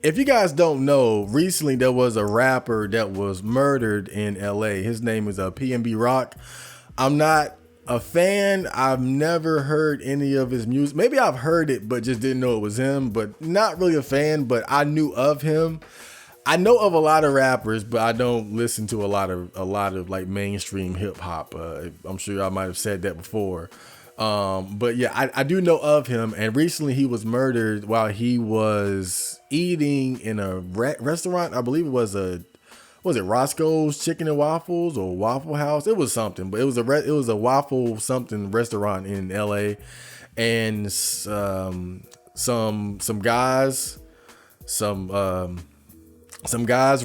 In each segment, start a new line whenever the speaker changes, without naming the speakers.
If you guys don't know, recently there was a rapper that was murdered in LA. His name is PNB Rock. I'm not a fan. I've never heard any of his music. Maybe I've heard it, but just didn't know it was him. But not really a fan, but I knew of him. I know of a lot of rappers, but I don't listen to a lot of like mainstream hip hop. I'm sure I might have said that before. But yeah, I do know of him, and recently he was murdered while he was eating in a restaurant. I believe it was Roscoe's Chicken and Waffles or Waffle House? It was something, but it was a waffle something restaurant in LA, and some guys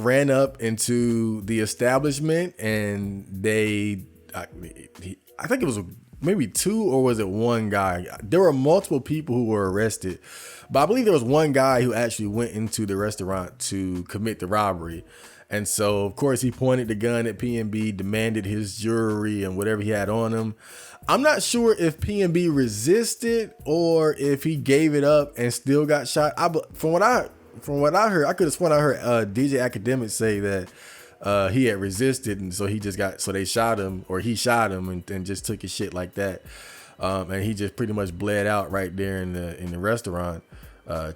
ran up into the establishment, and I think it was maybe two, or was it one guy? There were multiple people who were arrested, but I believe there was one guy who actually went into the restaurant to commit the robbery. And so, of course, he pointed the gun at PNB, demanded his jewelry and whatever he had on him. I'm not sure if PNB resisted or if he gave it up and still got shot. From what I heard, I could have sworn I heard DJ Academic say that he had resisted, and so they shot him, or he shot him, and just took his shit like that. And he just pretty much bled out right there in the restaurant.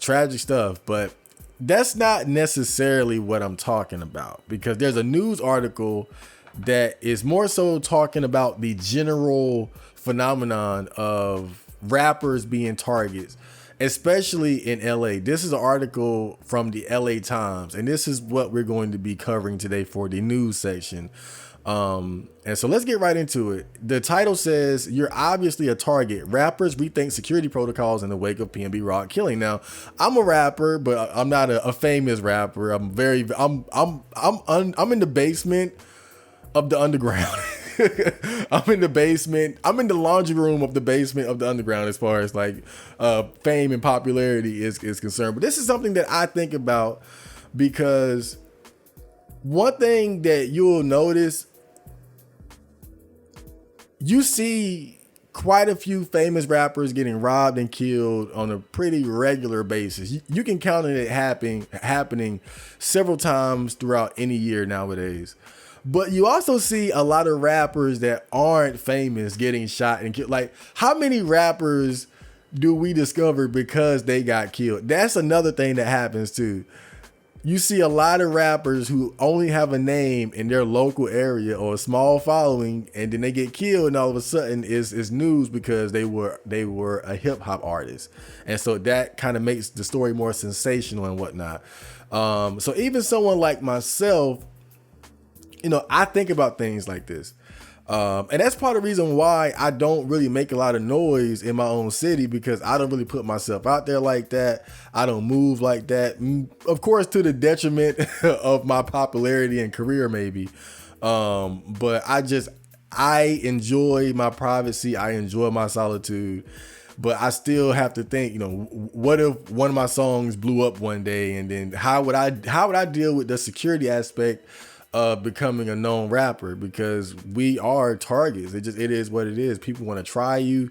Tragic stuff, but that's not necessarily what I'm talking about, because there's a news article that is more so talking about the general phenomenon of rappers being targets, especially in LA. This is an article from the LA Times, and this is what we're going to be covering today for the news section. And so let's get right into it. The title says, "You're obviously a target. Rappers rethink security protocols in the wake of PNB Rock killing." Now, I'm a rapper, but I'm not a famous rapper. I'm in the basement of the underground. I'm in the basement. I'm in the laundry room of the basement of the underground as far as like fame and popularity is concerned. But this is something that I think about, because one thing that you'll notice, you see quite a few famous rappers getting robbed and killed on a pretty regular basis. You can count on it happening several times throughout any year nowadays. But you also see a lot of rappers that aren't famous getting shot and killed. Like, how many rappers do we discover because they got killed? That's another thing that happens too. You see a lot of rappers who only have a name in their local area or a small following, and then they get killed, and all of a sudden is news because they were a hip hop artist. And so that kind of makes the story more sensational and whatnot. So even someone like myself, I think about things like this. And that's part of the reason why I don't really make a lot of noise in my own city, because I don't really put myself out there like that. I don't move like that. Of course, to the detriment of my popularity and career, maybe. But I enjoy my privacy. I enjoy my solitude. But I still have to think, what if one of my songs blew up one day, and then how would I deal with the security aspect of becoming a known rapper? Because we are targets. It is what it is. People want to try you.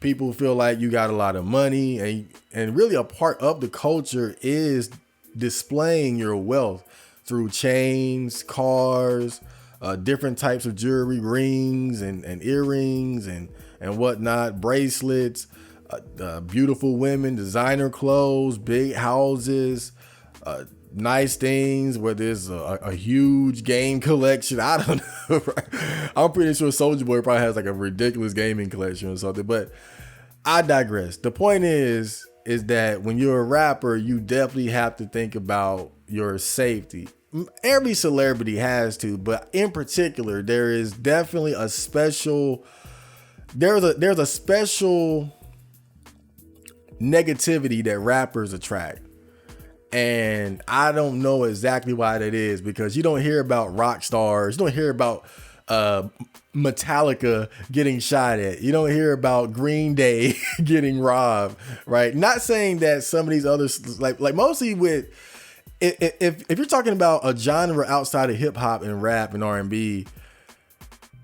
People feel like you got a lot of money, and really a part of the culture is displaying your wealth through chains, cars, different types of jewelry, rings and earrings and whatnot, bracelets, beautiful women, designer clothes, big houses, nice things, where there's a huge game collection. I don't know. I'm pretty sure Soulja Boy probably has like a ridiculous gaming collection or something, but I digress. The point is that when you're a rapper, you definitely have to think about your safety. Every celebrity has to, but in particular, there is definitely a special negativity that rappers attract. And I don't know exactly why that is, because you don't hear about rock stars. You don't hear about Metallica getting shot at. You don't hear about Green Day getting robbed, right? Not saying that some of these others, like mostly with, if you're talking about a genre outside of hip hop and rap and R&B,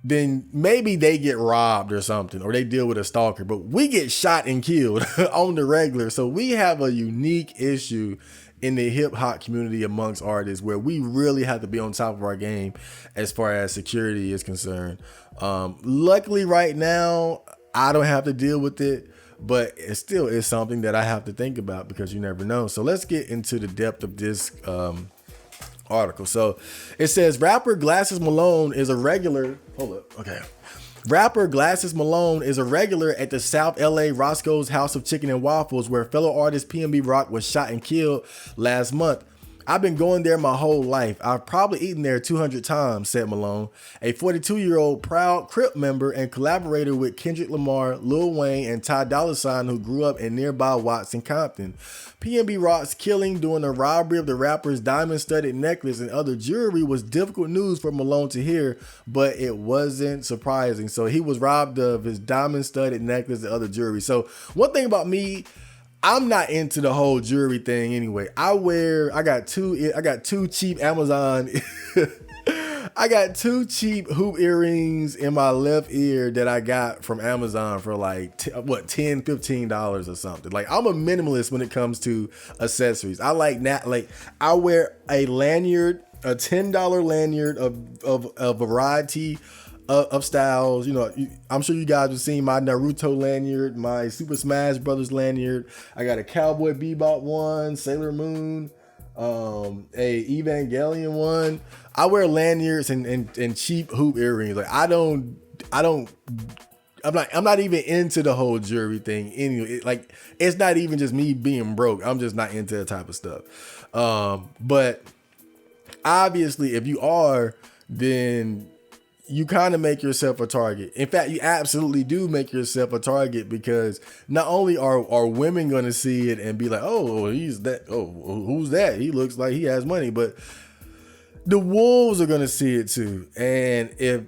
then maybe they get robbed or something, or they deal with a stalker. But we get shot and killed on the regular. So we have a unique issue in the hip hop community amongst artists where we really have to be on top of our game as far as security is concerned. Luckily right now, I don't have to deal with it, but it still is something that I have to think about because you never know. So let's get into the depth of this article. So it says rapper Glasses Malone is a regular. Hold up. Okay. Rapper Glasses Malone is a regular at the South LA Roscoe's House of Chicken and Waffles, where fellow artist PNB Rock was shot and killed last month. I've been going there my whole life. I've probably eaten there 200 times, said Malone, a 42-year-old proud Crip member and collaborator with Kendrick Lamar, Lil Wayne, and Ty Dolla $ign, who grew up in nearby Watts and Compton. PNB Rock's killing during the robbery of the rapper's diamond-studded necklace and other jewelry was difficult news for Malone to hear, but it wasn't surprising. So he was robbed of his diamond-studded necklace and other jewelry. So one thing about me, I'm not into the whole jewelry thing anyway. I got two cheap Amazon I got two cheap hoop earrings in my left ear that I got from Amazon for like $10, $15 or something. Like, I'm a minimalist when it comes to accessories. I wear a lanyard, a $10 lanyard of a variety of styles. You know, I'm sure you guys have seen my Naruto lanyard, my Super Smash Brothers lanyard. I got a Cowboy Bebop one, Sailor Moon, a Evangelion one. I wear lanyards and cheap hoop earrings. Like, I'm not even into the whole jewelry thing anyway. It's not even just me being broke. I'm just not into that type of stuff. But obviously if you are, then you kind of make yourself a target. In fact, you absolutely do make yourself a target, because not only are women going to see it and be like, oh, he's that. Oh, who's that? He looks like he has money. But the wolves are going to see it too. And if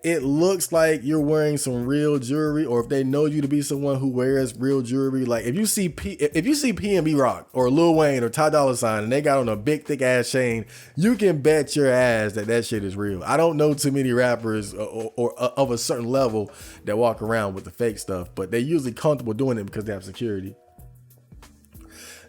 it looks like you're wearing some real jewelry, or if they know you to be someone who wears real jewelry, like if you see PNB Rock or Lil Wayne or Ty Dolla $ign and they got on a big thick ass chain, you can bet your ass that shit is real. I don't know too many rappers or of a certain level that walk around with the fake stuff, but they're usually comfortable doing it because they have security.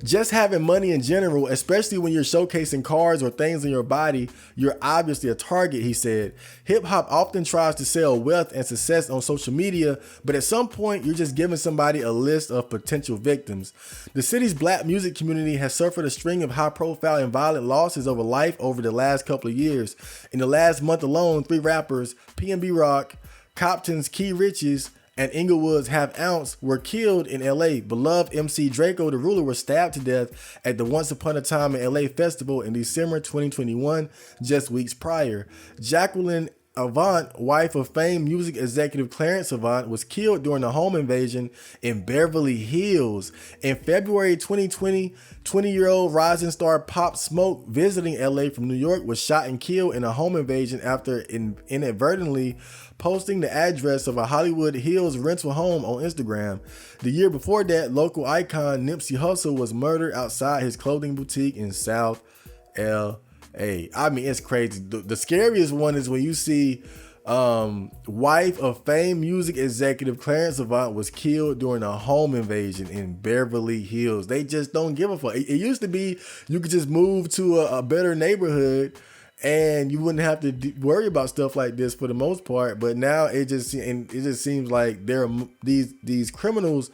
Just having money in general, especially when you're showcasing cars or things in your body, you're obviously a target, he said. Hip hop often tries to sell wealth and success on social media, but at some point, you're just giving somebody a list of potential victims. The city's black music community has suffered a string of high-profile and violent losses of life over the last couple of years. In the last month alone, 3 rappers, PNB Rock, Compton's Key Riches, and Inglewood's Half Ounce were killed in LA. Beloved MC Draco the Ruler was stabbed to death at the Once Upon a Time in LA festival in December 2021, just weeks prior. Jacqueline Avant, wife of famed music executive Clarence Avant, was killed during a home invasion in Beverly Hills. In February 2020, 20-year-old rising star Pop Smoke, visiting LA from New York, was shot and killed in a home invasion after inadvertently posting the address of a Hollywood Hills rental home on Instagram. The year before that, local icon Nipsey Hussle was murdered outside his clothing boutique in South LA. I mean, it's crazy. The scariest one is when you see wife of famed music executive Clarence Avant was killed during a home invasion in Beverly Hills. They just don't give a fuck. It used to be you could just move to a better neighborhood and you wouldn't have to worry about stuff like this for the most part. But now it just seems like these criminals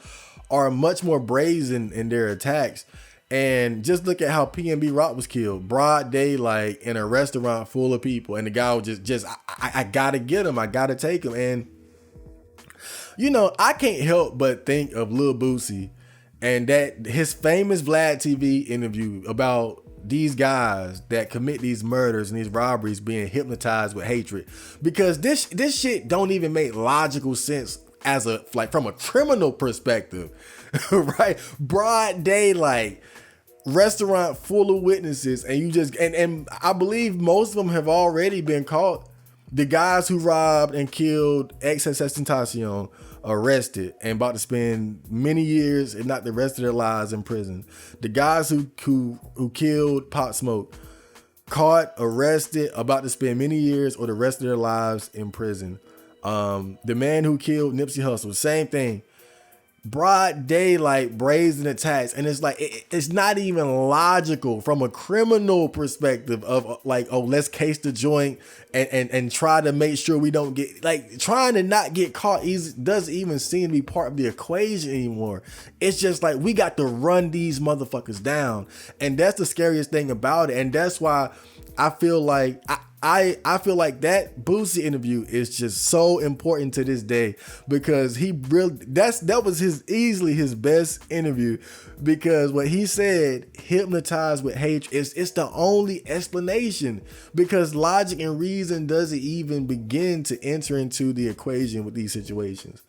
are much more brazen in their attacks. And just look at how PNB Rock was killed, broad daylight in a restaurant full of people, and the guy was just I gotta get him, I gotta take him. And you know, I can't help but think of Lil Boosie and that his famous Vlad TV interview about these guys that commit these murders and these robberies being hypnotized with hatred, because this shit don't even make logical sense as from a criminal perspective, right? Broad daylight, restaurant full of witnesses, and you just and I believe most of them have already been caught. The guys who robbed and killed XXXTentacion arrested and about to spend many years, if not the rest of their lives, in prison. The guys who killed Pop Smoke, caught, arrested, about to spend many years or the rest of their lives in prison. The man who killed Nipsey Hussle, same thing. Broad daylight, brazen attacks, and it's like it's not even logical from a criminal perspective of like, oh, let's case the joint and try to make sure we don't get, like, trying to not get caught doesn't even seem to be part of the equation anymore. It's just like we got to run these motherfuckers down, and that's the scariest thing about it. And that's why I feel like I feel like that Boosie interview is just so important to this day, because he really, that was easily his best interview, because what he said, hypnotized with hatred, it's the only explanation, because logic and reason doesn't even begin to enter into the equation with these situations.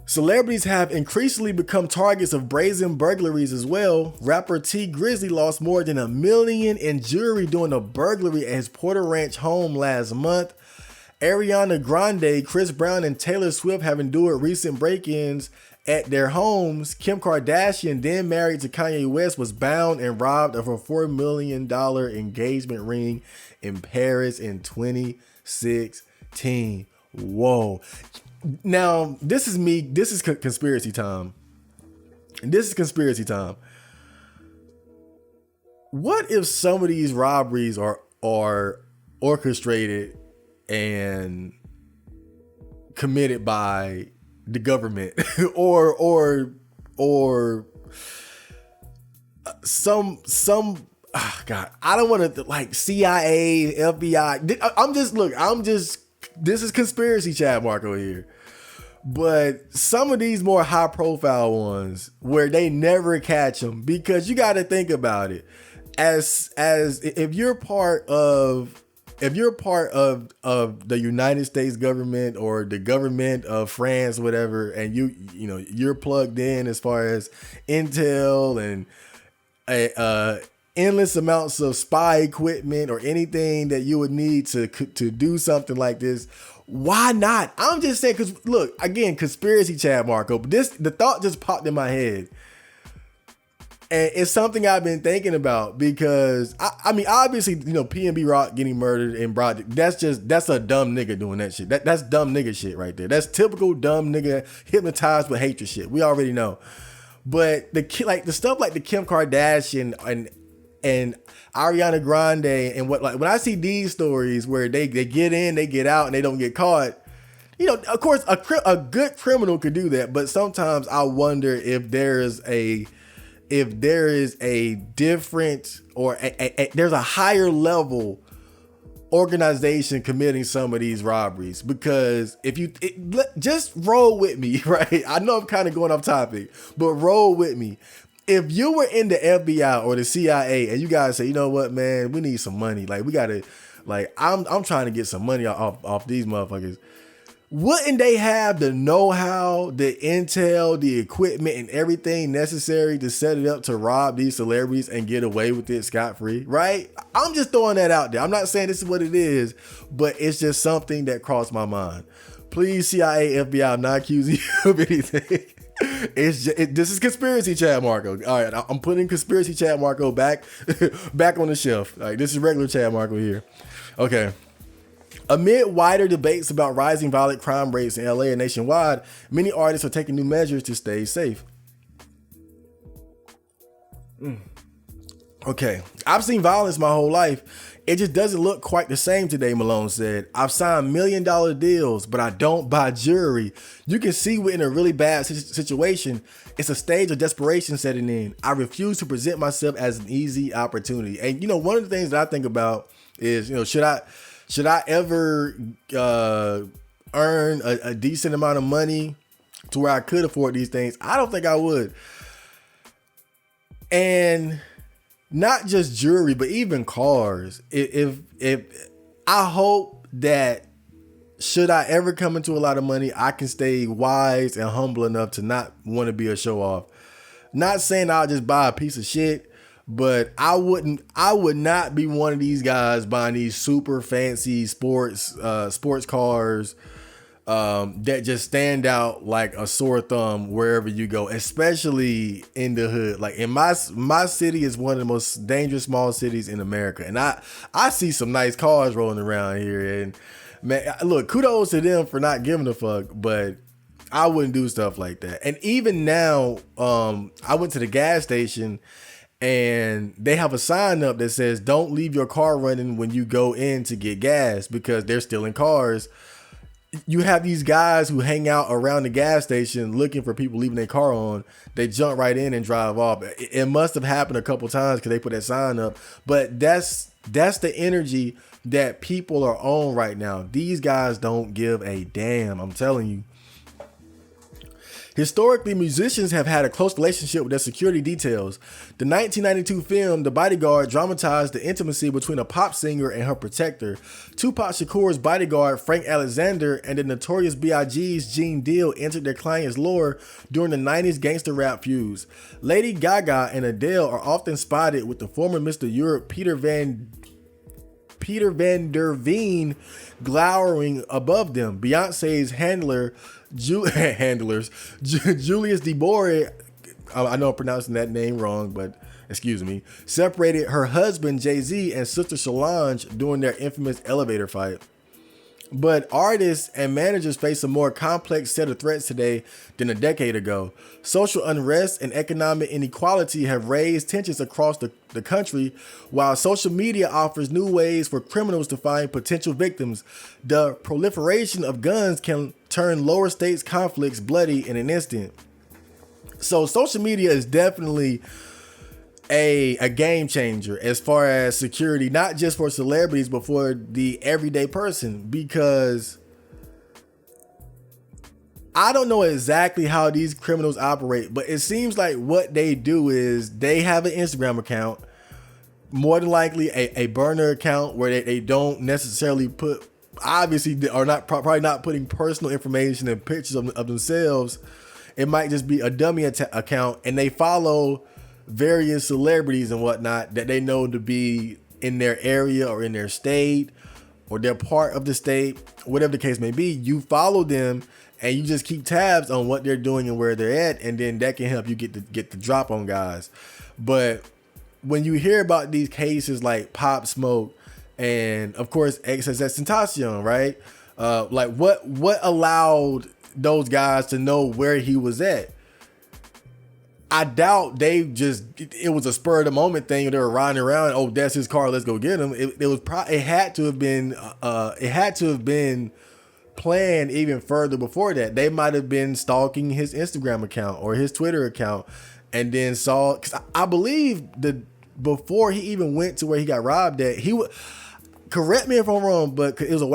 Celebrities have increasingly become targets of brazen burglaries as well. Rapper T Grizzly lost more than $1 million in jewelry during a burglary at his Porter Ranch home last month. Ariana Grande, Chris Brown, and Taylor Swift have endured recent break-ins at their homes. Kim Kardashian, then married to Kanye West, was bound and robbed of her $4 million engagement ring in Paris in 2016. Whoa. Now, this is conspiracy time. What if some of these robberies are orchestrated and committed by the government or some God, I don't want to, like, CIA, FBI. This is conspiracy Chad Marco here. But some of these more high profile ones where they never catch them, because you got to think about it. As if you're part of the United States government or the government of France, whatever, and you're plugged in as far as intel and endless amounts of spy equipment or anything that you would need to do something like this, why not? I'm just saying, because look, again, conspiracy Chad Marco, but the thought just popped in my head. And it's something I've been thinking about, because I mean, obviously, PNB Rock getting murdered in broad, that's a dumb nigga doing that shit. That's dumb nigga shit right there. That's typical dumb nigga hypnotized with hatred shit. We already know. But the stuff like the Kim Kardashian and Ariana Grande and when I see these stories where they get in, they get out, and they don't get caught, of course a good criminal could do that, but sometimes I wonder if there is a different, or there's a higher level organization committing some of these robberies. Because just roll with me, right? I know I'm kind of going off topic, but roll with me. If you were in the FBI or the CIA and you guys say, you know what, man, we need some money. Like, we gotta, like, I'm trying to get some money off these motherfuckers. Wouldn't they have the know-how, the intel, the equipment, and everything necessary to set it up to rob these celebrities and get away with it scot-free, right? I'm just throwing that out there. I'm not saying this is what it is, but it's just something that crossed my mind. Please, CIA, FBI, I'm not accusing you of anything. This is conspiracy Chad Marco. All right, I'm putting conspiracy Chad Marco back on the shelf. All right, this is regular Chad Marco here. Okay. Amid wider debates about rising violent crime rates in LA and nationwide, many artists are taking new measures to stay safe. Okay, I've seen violence my whole life. It just doesn't look quite the same today, Malone said. I've signed $1 million deals, but I don't buy jewelry. You can see we're in a really bad situation. It's a stage of desperation setting in. I refuse to present myself as an easy opportunity. And, one of the things that I think about is, should I ever earn a decent amount of money to where I could afford these things? I don't think I would. And not just jewelry, but even cars. If I hope that should I ever come into a lot of money, I can stay wise and humble enough to not want to be a show off. Not saying I'll just buy a piece of shit, but I would not be one of these guys buying these super fancy sports cars, that just stand out like a sore thumb wherever you go, especially in the hood. Like in my city is one of the most dangerous small cities in America, and I see some nice cars rolling around here, and man, look, kudos to them for not giving a fuck, but I wouldn't do stuff like that. And even now, I went to the gas station and they have a sign up that says don't leave your car running when you go in to get gas, because they're stealing cars. You have these guys who hang out around the gas station looking for people leaving their car on. They jump right in and drive off. It must have happened a couple times because they put that sign up. But that's the energy that people are on right now. These guys don't give a damn. I'm telling you. Historically, musicians have had a close relationship with their security details. The 1992 film The Bodyguard dramatized the intimacy between a pop singer and her protector. Tupac Shakur's bodyguard, Frank Alexander, and the Notorious B.I.G.'s Gene Deal entered their client's lore during the 90s gangster rap feuds. Lady Gaga and Adele are often spotted with the former Mr. Europe Peter Van der Veen glowering above them. Beyonce's Julius DeBoer, I know I'm pronouncing that name wrong, but excuse me, separated her husband Jay-Z and sister Solange during their infamous elevator fight. But artists and managers face a more complex set of threats today than a decade ago. Social unrest and economic inequality have raised tensions across the country, while social media offers new ways for criminals to find potential victims. The proliferation of guns can turn lower stakes conflicts bloody in an instant. So social media is definitely a game changer as far as security, not just for celebrities, but for the everyday person, because I don't know exactly how these criminals operate, but it seems like what they do is they have an Instagram account, more than likely a burner account where they don't necessarily put, obviously are not probably not putting personal information and pictures of themselves. It might just be a dummy account, and they follow various celebrities and whatnot that they know to be in their area or in their state or they're part of the state, whatever the case may be. You follow them and you just keep tabs on what they're doing and where they're at, and then that can help you get the drop on guys. But when you hear about these cases like Pop Smoke and of course XXXTentacion, right? Like what allowed those guys to know where he was at? I doubt it was a spur of the moment thing. They were riding around. Oh, that's his car. Let's go get him. It had to have been planned even further before that. They might have been stalking his Instagram account or his Twitter account, and then saw, because I believe that before he even went to where he got robbed at, he would. Correct me if I'm wrong, but it was a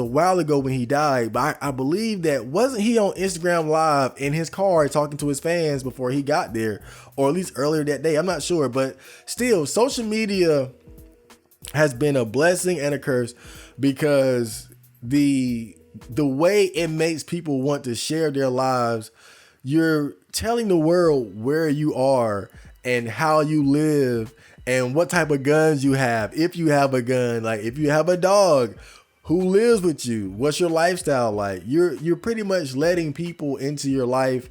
while ago when he died. But I believe that wasn't he on Instagram Live in his car talking to his fans before he got there, or at least earlier that day. I'm not sure, but still, social media has been a blessing and a curse, because the way it makes people want to share their lives. You're telling the world where you are and how you live and what type of guns you have. If you have a gun, like if you have a dog, who lives with you, what's your lifestyle like? You're pretty much letting people into your life,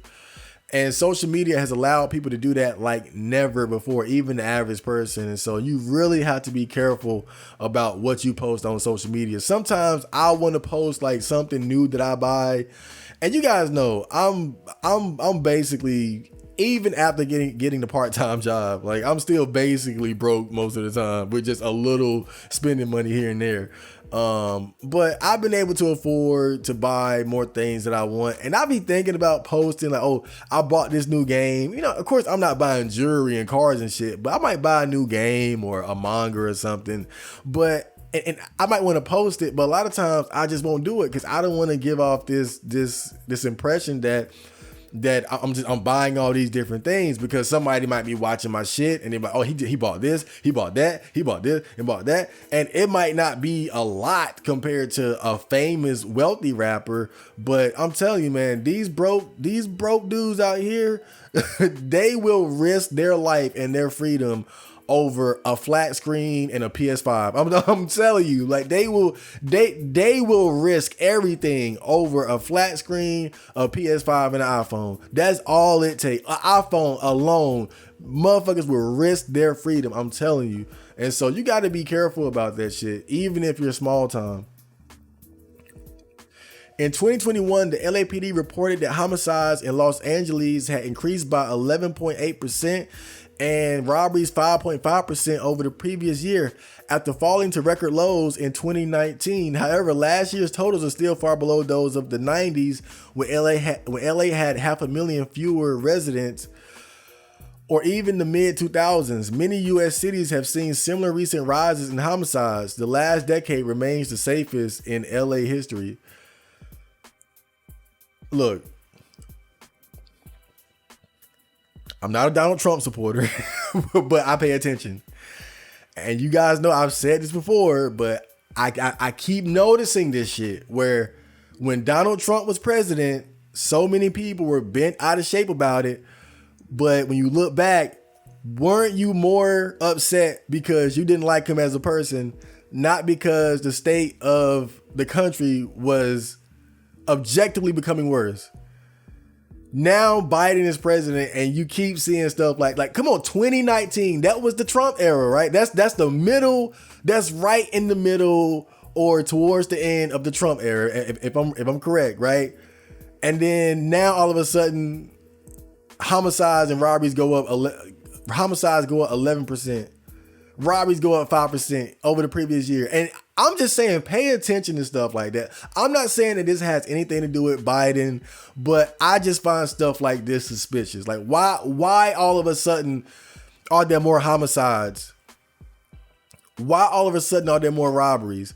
and social media has allowed people to do that like never before, even the average person. And so you really have to be careful about what you post on social media. Sometimes I want to post like something new that I buy, and you guys know I'm basically, even after getting the part-time job, like I'm still basically broke most of the time with just a little spending money here and there. But I've been able to afford to buy more things that I want. And I be thinking about posting like, oh, I bought this new game. You know, of course I'm not buying jewelry and cars and shit, but I might buy a new game or a manga or something. But and I might want to post it, but a lot of times I just won't do it because I don't want to give off this impression that I'm buying all these different things, because somebody might be watching my shit and they're like, oh, he bought this, he bought that, he bought this and bought that, and it might not be a lot compared to a famous wealthy rapper, but I'm telling you, man, these broke dudes out here, they will risk their life and their freedom over a flat screen and a PS5. I'm telling you, like they will risk everything over a flat screen, a PS5, and an iPhone. That's all it takes. An iPhone alone, motherfuckers will risk their freedom. I'm telling you. And so you got to be careful about that shit, even if you're small time. In 2021, the LAPD reported that homicides in Los Angeles had increased by 11.8% and robberies 5.5% over the previous year after falling to record lows in 2019. However, last year's totals are still far below those of the 90s when LA had 500,000 fewer residents, or even the mid-2000s. Many U.S. cities have seen similar recent rises in homicides. The last decade remains the safest in LA history. Look, I'm not a Donald Trump supporter, but I pay attention. And you guys know I've said this before, but I keep noticing this shit where when Donald Trump was president, so many people were bent out of shape about it. But when you look back, weren't you more upset because you didn't like him as a person, not because the state of the country was objectively becoming worse? Now Biden is president and you keep seeing stuff like come on, 2019, that was the Trump era, right? That's the middle, that's right in the middle or towards the end of the Trump era, if I'm correct, right? And then now all of a sudden homicides and robberies go up 11%. Robberies go up 5% over the previous year. And I'm just saying, pay attention to stuff like that. I'm not saying that this has anything to do with Biden, but I just find stuff like this suspicious. Like, why all of a sudden are there more homicides? Why all of a sudden are there more robberies?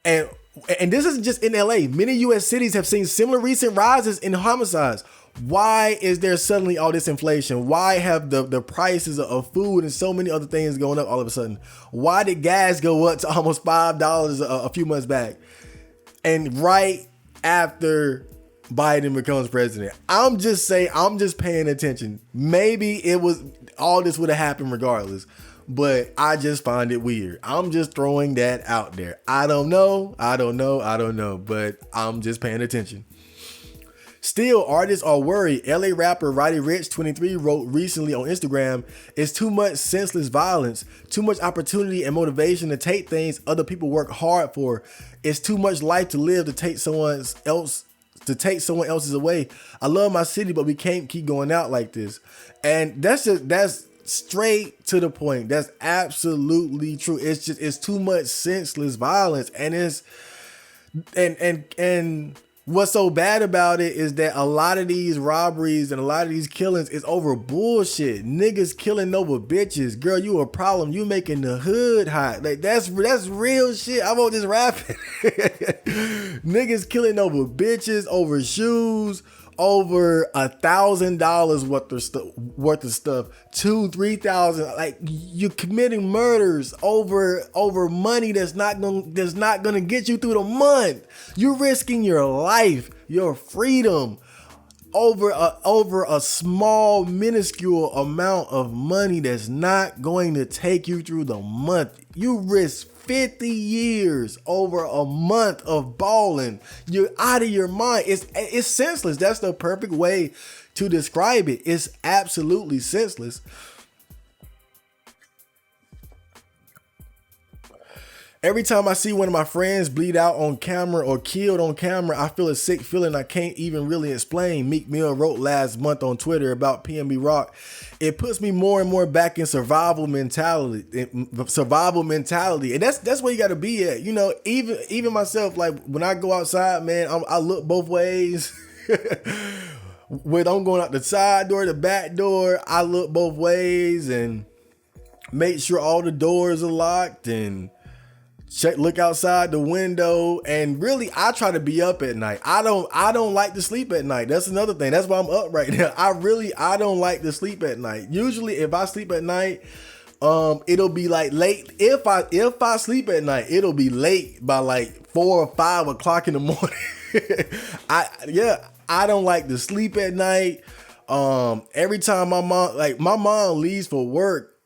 And this isn't just in LA. Many US cities have seen similar recent rises in homicides. Why is there suddenly all this inflation? Why have the prices of food and so many other things going up all of a sudden? Why did gas go up to almost $5 a few months back? And right after Biden becomes president, I'm just paying attention. Maybe all this would have happened regardless, but I just find it weird. I'm just throwing that out there. I don't know, but I'm just paying attention. Still, artists are worried. LA rapper Roddy Ricch, 23, wrote recently on Instagram, "It's too much senseless violence, too much opportunity and motivation to take things other people work hard for. It's too much life to live to take someone else's away. I love my city, but we can't keep going out like this." And that's straight to the point. That's absolutely true. It's too much senseless violence, and what's so bad about it is that a lot of these robberies and a lot of these killings is over bullshit. Niggas killing over bitches. Girl, you a problem. You making the hood hot. Like that's real shit. I won't just rapping. Niggas killing over bitches, over shoes, over $1,000 worth of stuff, $2,000-$3,000. Like you're committing murders over money that's not gonna get you through the month. You're risking your life, your freedom, over a small, minuscule amount of money that's not going to take you through the month. You risk 50 years over a month of balling. You're out of your mind. It's senseless. That's the perfect way to describe it. It's absolutely senseless. Every time I see one of my friends bleed out on camera or killed on camera, I feel a sick feeling I can't even really explain. Meek Mill wrote last month on Twitter about PNB Rock. It puts me more and more back in survival mentality. And that's where you got to be at. You know, even myself, like when I go outside, man, I look both ways. When I'm going out the side door, the back door, I look both ways and make sure all the doors are locked and look outside the window. And really, I try to be up at night. I don't like to sleep at night. That's another thing. That's why I'm up right now. I don't like to sleep at night. Usually if I sleep at night, it'll be like late. If I sleep at night, it'll be late by like 4 or 5 o'clock in the morning. I don't like to sleep at night. Every time my mom leaves for work,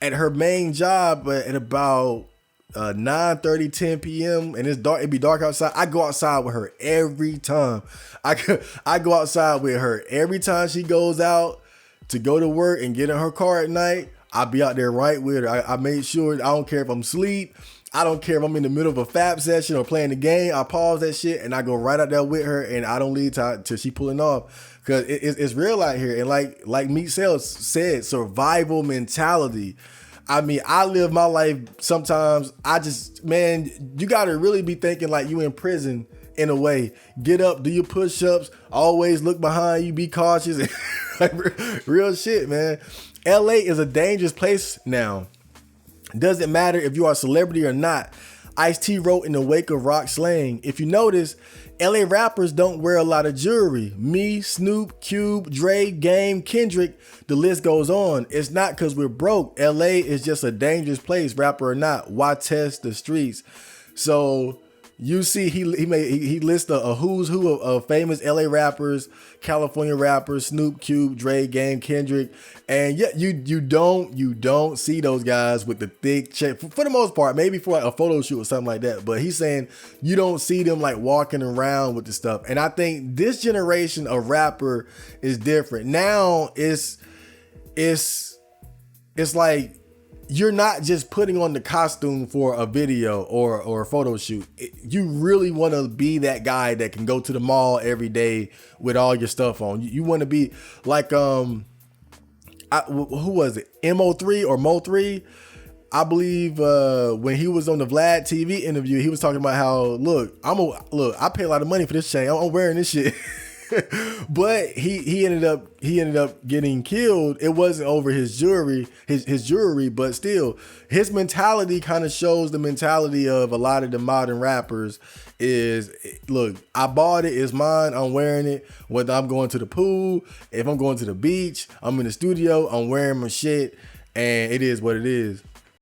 at her main job at about 9:30, 10 p.m. and it's dark. It'd be dark outside. I go outside with her every time. I go outside with her every time she goes out to go to work and get in her car at night. I'll be out there right with her. I made sure, I don't care if I'm asleep. I don't care if I'm in the middle of a fab session or playing the game. I pause that shit and I go right out there with her, and I don't leave till she pulling off, because it's real out here. And like Meat Sales said, survival mentality. I mean, I live my life sometimes. You got to really be thinking like you in prison in a way. Get up, do your push-ups, always look behind you, be cautious. Like, real shit, man. LA is a dangerous place now. Doesn't matter if you are a celebrity or not. Ice-T wrote in the wake of Rock slaying, if you notice, LA rappers don't wear a lot of jewelry. Me, Snoop, Cube, Dre, Game, Kendrick, the list goes on. It's not because we're broke. LA is just a dangerous place, rapper or not. Why test the streets? So you see, he lists a who's who of famous LA rappers, California rappers, Snoop, Cube, Dre, Game, Kendrick, and yet you don't see those guys with the thick check for the most part. Maybe for like a photo shoot or something like that. But he's saying you don't see them like walking around with the stuff. And I think this generation of rapper is different. Now it's like, you're not just putting on the costume for a video or a photo shoot. You really want to be that guy that can go to the mall every day with all your stuff on. You want to be like, who was it? Mo3 or Mo3? I believe when he was on the Vlad TV interview, he was talking about how, look, I pay a lot of money for this chain. I'm wearing this shit. But he ended up getting killed. It wasn't over his jewelry, his jewelry, but still, his mentality kind of shows the mentality of a lot of the modern rappers. Is, look, I bought it, it's mine, I'm wearing it. Whether I'm going to the pool, if I'm going to the beach, I'm in the studio, I'm wearing my shit, and it is what it is.